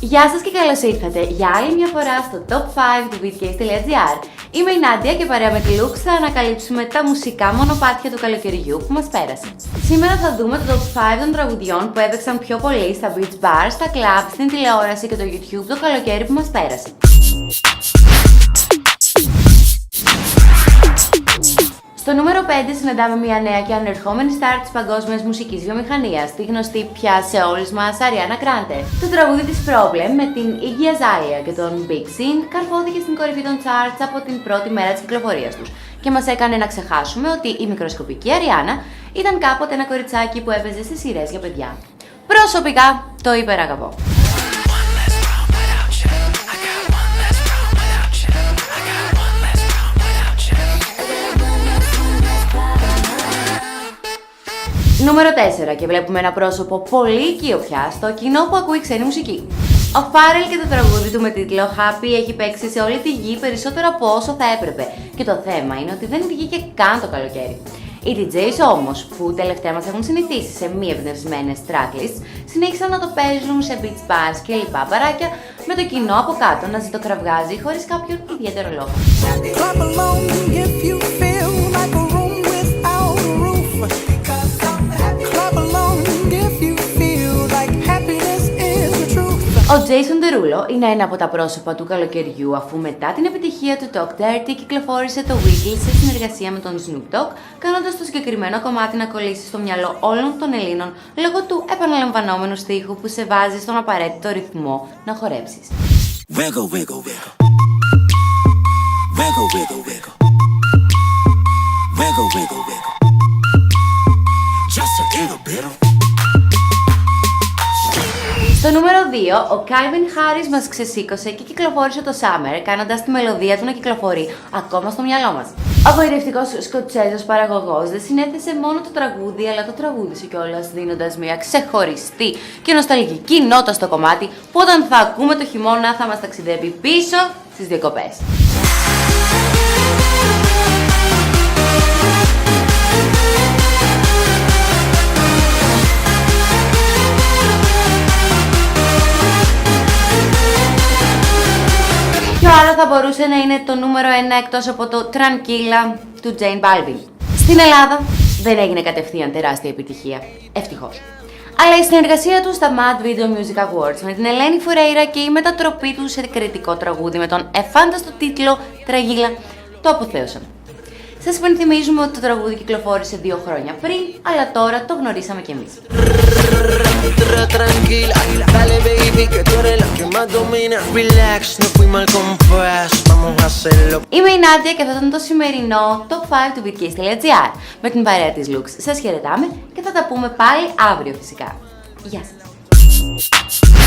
Γεια σας και καλώς ήρθατε για άλλη μια φορά στο Top 5 του beatcase.gr. Είμαι η Νάντια και παρέα με τη Lux θα ανακαλύψουμε τα μουσικά μονοπάτια του καλοκαιριού που μας πέρασε. Σήμερα θα δούμε το Top 5 των τραγουδιών που έπαιξαν πιο πολύ στα beach bars, στα club, στην τηλεόραση και το YouTube το καλοκαίρι που μας πέρασε. Στο νούμερο 5 συναντάμε μια νέα και ανερχόμενη στάρ της παγκόσμιας μουσικής βιομηχανίας, τη γνωστή πια σε όλους μας Ariana Grande. Το τραγούδι της Problem με την Iggy Azalea και τον Big Sean καρφώθηκε στην κορυφή των charts από την πρώτη μέρα της κυκλοφορίας τους και μας έκανε να ξεχάσουμε ότι η μικροσκοπική Ariana ήταν κάποτε ένα κοριτσάκι που έπαιζε σε σειρές για παιδιά. Προσωπικά το υπεραγαπώ. Νούμερο 4 και βλέπουμε ένα πρόσωπο πολύ οικείο πια στο κοινό που ακούει ξένη μουσική. Ο Pharrell και το τραγούδι του με τίτλο Happy έχει παίξει σε όλη τη γη περισσότερο από όσο θα έπρεπε και το θέμα είναι ότι δεν βγήκε καν το καλοκαίρι. Οι DJs όμως, που τελευταία μας έχουν συνηθίσει σε μη εμπνευσμένες tracklists, συνέχισαν να το παίζουν σε beach bars και λοιπά μπαράκια με το κοινό από κάτω να ζητοκραυγάζει χωρίς κάποιον ιδιαίτερο λόγο. Ο Jason Derulo είναι ένα από τα πρόσωπα του καλοκαιριού αφού μετά την επιτυχία του Talk Dirty κυκλοφόρησε το Weekly σε συνεργασία με τον Snoop Dogg, κάνοντας το συγκεκριμένο κομμάτι να κολλήσει στο μυαλό όλων των Ελλήνων λόγω του επαναλαμβανόμενου στίχου που σε βάζει στον απαραίτητο ρυθμό να χορέψεις. Wiggle, wiggle, wiggle. Wiggle, wiggle, wiggle. Wiggle, wiggle, wiggle. Just a little bit of... Στο νούμερο 2, ο Calvin Harris μας ξεσήκωσε και κυκλοφόρησε το Summer, κάνοντας τη μελωδία του να κυκλοφορεί ακόμα στο μυαλό μας. Ο γοητευτικός Σκοτσέζος παραγωγός δεν συνέθεσε μόνο το τραγούδι, αλλά το τραγούδισε κιόλας, δίνοντας μια ξεχωριστή και νοσταλγική νότα στο κομμάτι που όταν θα ακούμε το χειμώνα θα μας ταξιδεύει πίσω στις διακοπές. Ποιο άλλο θα μπορούσε να είναι το νούμερο 1 εκτός από το Tranquilla του Jane Balvin. Στην Ελλάδα δεν έγινε κατευθείαν τεράστια επιτυχία, ευτυχώς. Αλλά η συνεργασία του στα Mad Video Music Awards με την Ελένη Φουρέιρα και η μετατροπή του σε κριτικό τραγούδι με τον εφάνταστο τίτλο Τραγίλα το αποθέωσαν. Σας υπενθυμίζουμε ότι το τραγούδι κυκλοφόρησε 2 χρόνια πριν, αλλά τώρα το γνωρίσαμε κι εμείς. Είμαι η Νάντια και αυτό ήταν το σημερινό Top 5 του beatcase.gr. Με την παρέα της Lux σας χαιρετάμε και θα τα πούμε πάλι αύριο φυσικά. Γεια σας!